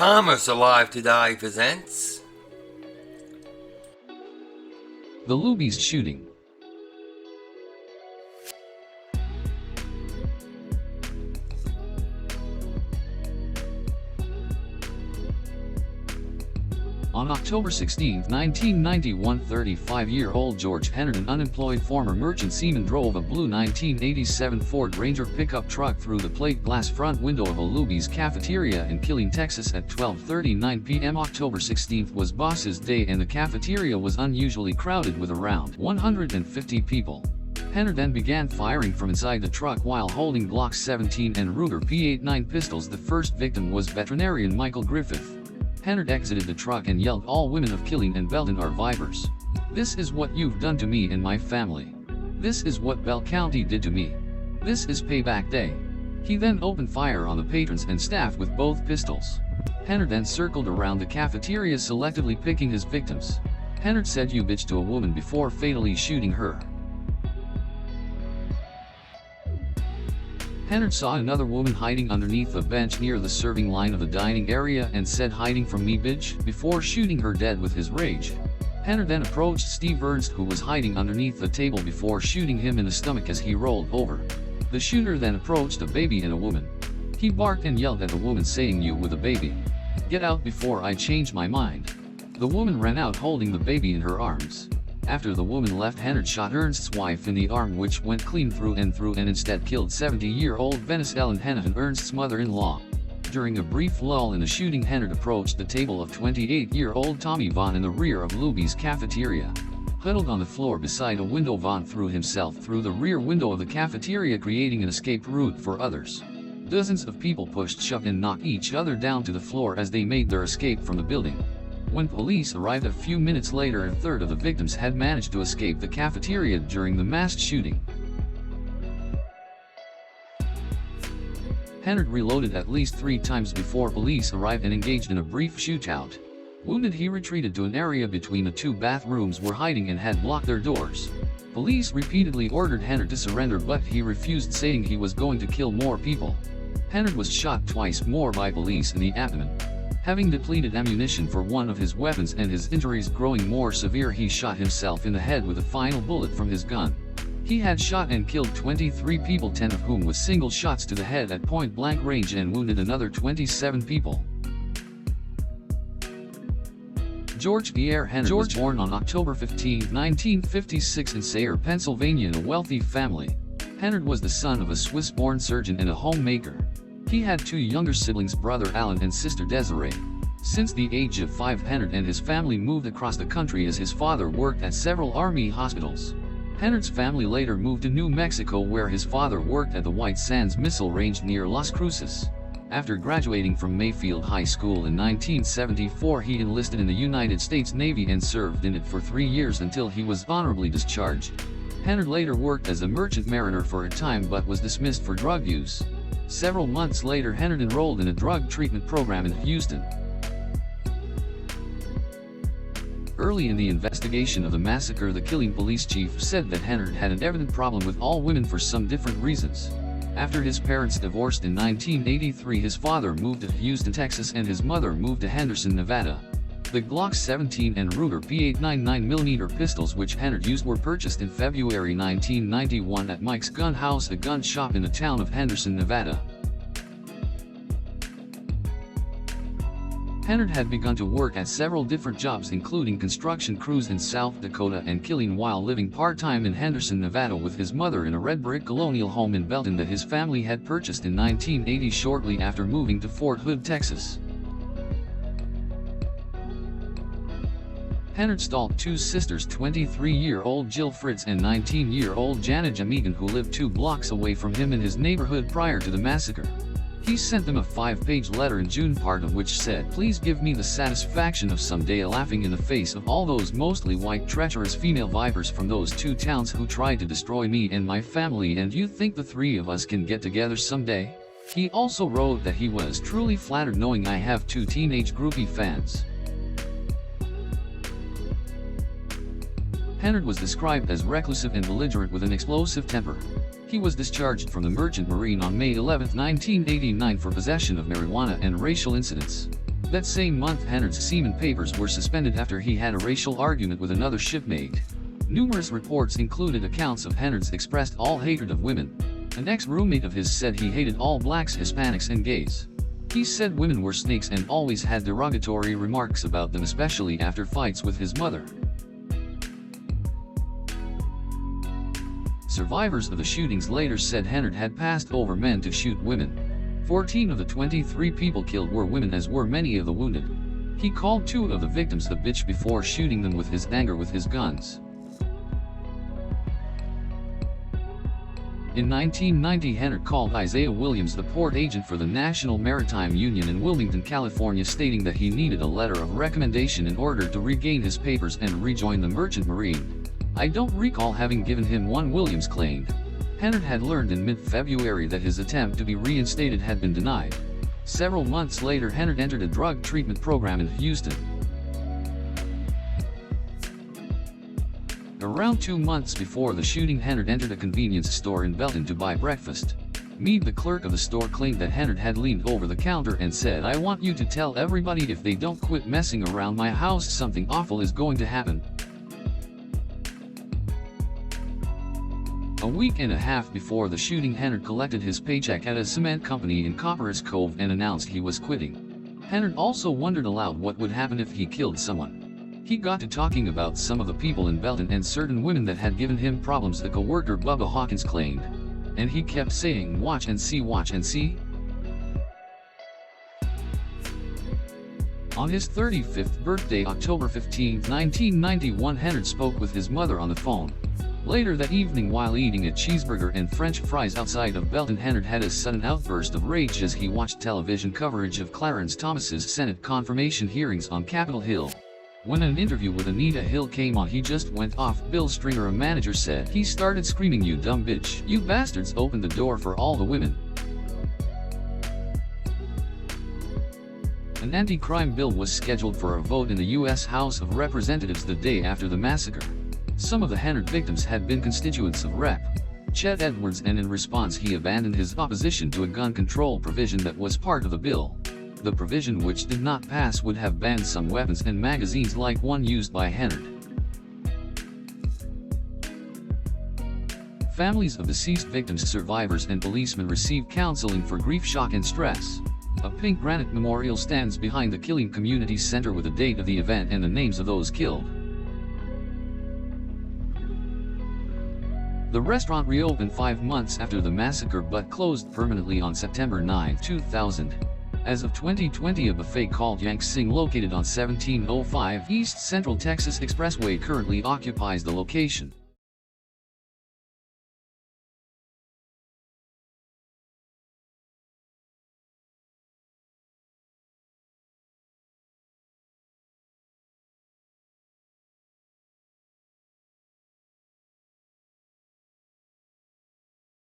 Thomas Alive to Die presents The Luby's shooting. On October 16, 1991, 35-year-old George Hennard, an unemployed former merchant seaman, drove a blue 1987 Ford Ranger pickup truck through the plate glass front window of a Luby's cafeteria in Killeen, Texas at 12:39 p.m. October 16 was Boss's Day, and the cafeteria was unusually crowded with around 150 people. Hennard then began firing from inside the truck while holding Glock 17 and Ruger P89 pistols. The first victim was veterinarian Michael Griffith. Hennard exited the truck and yelled, "All women of Killeen and Belton are vipers. This is what you've done to me and my family. This is what Bell County did to me. This is payback day." He then opened fire on the patrons and staff with both pistols. Hennard then circled around the cafeteria, selectively picking his victims. Hennard said "you bitch" to a woman before fatally shooting her. Hennard saw another woman hiding underneath a bench near the serving line of the dining area and said, "Hiding from me, bitch," before shooting her dead with his rage. Hennard then approached Steve Ernst, who was hiding underneath the table, before shooting him in the stomach as he rolled over. The shooter then approached a baby and a woman. He barked and yelled at the woman, saying, "You with a baby. Get out before I change my mind." The woman ran out holding the baby in her arms. After the woman left, Hennard shot Ernst's wife in the arm, which went clean through and instead killed 70-year-old Venice Ellen Hennard, Ernst's mother-in-law. During a brief lull in the shooting, Hennard approached the table of 28-year-old Tommy Vaughn in the rear of Luby's cafeteria. Huddled on the floor beside a window, Vaughn threw himself through the rear window of the cafeteria, creating an escape route for others. Dozens of people pushed, shoved, and knocked each other down to the floor as they made their escape from the building. When police arrived a few minutes later, a third of the victims had managed to escape the cafeteria during the mass shooting. Hennard reloaded at least 3 times before police arrived and engaged in a brief shootout. Wounded, he retreated to an area between the 2 bathrooms where hiding and had blocked their doors. Police repeatedly ordered Hennard to surrender, but he refused, saying he was going to kill more people. Hennard was shot twice more by police in the abdomen. Having depleted ammunition for one of his weapons and his injuries growing more severe, he shot himself in the head with a final bullet from his gun. He had shot and killed 23 people, 10 of whom with single shots to the head at point-blank range, and wounded another 27 people. George Pierre Hennard was born on October 15, 1956 in Sayre, Pennsylvania, in a wealthy family. Hennard was the son of a Swiss-born surgeon and a homemaker. He had 2 younger siblings, brother Alan and sister Desiree. Since the age of 5, Hennard and his family moved across the country as his father worked at several army hospitals. Hennard's family later moved to New Mexico, where his father worked at the White Sands Missile Range near Las Cruces. After graduating from Mayfield High School in 1974, he enlisted in the United States Navy and served in it for 3 years until he was honorably discharged. Hennard later worked as a merchant mariner for a time, but was dismissed for drug use. Several months later, Hennard enrolled in a drug treatment program in Houston. Early in the investigation of the massacre, the Killeen police chief said that Hennard had an evident problem with all women for some different reasons. After his parents divorced in 1983, his father moved to Houston, Texas, and his mother moved to Henderson, Nevada. The Glock 17 and Ruger P89 9mm pistols which Hennard used were purchased in February 1991 at Mike's Gun House, a gun shop in the town of Henderson, Nevada. Hennard had begun to work at several different jobs, including construction crews in South Dakota and Killeen, while living part-time in Henderson, Nevada with his mother in a red brick colonial home in Belton that his family had purchased in 1980 shortly after moving to Fort Hood, Texas. Hennard stalked 2 sisters, 23-year-old Jill Fritz and 19-year-old Janet Jamigan, who lived 2 blocks away from him in his neighborhood prior to the massacre. He sent them a 5-page letter in June, part of which said, "Please give me the satisfaction of someday laughing in the face of all those mostly white treacherous female vipers from those 2 towns who tried to destroy me and my family, and you think the 3 of us can get together someday?" He also wrote that he was truly flattered knowing I have 2 teenage groupie fans. Hennard was described as reclusive and belligerent with an explosive temper. He was discharged from the Merchant Marine on May 11, 1989 for possession of marijuana and racial incidents. That same month, Hennard's seaman papers were suspended after he had a racial argument with another shipmate. Numerous reports included accounts of Hennard's expressed all hatred of women. An ex-roommate of his said he hated all blacks, Hispanics, and gays. He said women were snakes and always had derogatory remarks about them, especially after fights with his mother. Survivors of the shootings later said Hennard had passed over men to shoot women. 14 of the 23 people killed were women, as were many of the wounded. He called 2 of the victims a bitch before shooting them with his anger with his guns. In 1990, Hennard called Isaiah Williams, the port agent for the National Maritime Union in Wilmington, California, stating that he needed a letter of recommendation in order to regain his papers and rejoin the Merchant Marine. "I don't recall having given him one," Williams claimed. Hennard had learned in mid-February that his attempt to be reinstated had been denied. Several months later, Hennard entered a drug treatment program in Houston. Around 2 months before the shooting, Hennard entered a convenience store in Belton to buy breakfast. Meade, the clerk of the store, claimed that Hennard had leaned over the counter and said, "I want you to tell everybody if they don't quit messing around my house, something awful is going to happen." A week and a half before the shooting, Hennard collected his paycheck at a cement company in Copperas Cove and announced he was quitting. Hennard also wondered aloud what would happen if he killed someone. He got to talking about some of the people in Belton and certain women that had given him problems, the co-worker Bubba Hawkins claimed. And he kept saying, "Watch and see, watch and see." On his 35th birthday, October 15, 1991, Hennard spoke with his mother on the phone. Later that evening, while eating a cheeseburger and French fries outside of Belton, Hennard had a sudden outburst of rage as he watched television coverage of Clarence Thomas's Senate confirmation hearings on Capitol Hill. When an interview with Anita Hill came on, he just went off. Bill Stringer, a manager, said, "He started screaming, 'You dumb bitch, you bastards, open the door for all the women.'" An anti-crime bill was scheduled for a vote in the U.S. House of Representatives the day after the massacre. Some of the Hennard victims had been constituents of Rep. Chet Edwards, and in response he abandoned his opposition to a gun control provision that was part of the bill. The provision, which did not pass, would have banned some weapons and magazines like one used by Hennard. Families of deceased victims, survivors, and policemen receive counseling for grief, shock, and stress. A pink granite memorial stands behind the Killeen Community Center with the date of the event and the names of those killed. The restaurant reopened 5 months after the massacre but closed permanently on September 9, 2000. As of 2020, a buffet called Yank Sing, located on 1705 East Central Texas Expressway, currently occupies the location.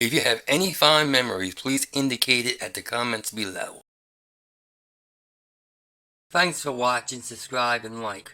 If you have any fond memories, please indicate it at the comments below. Thanks for watching, subscribe, and like.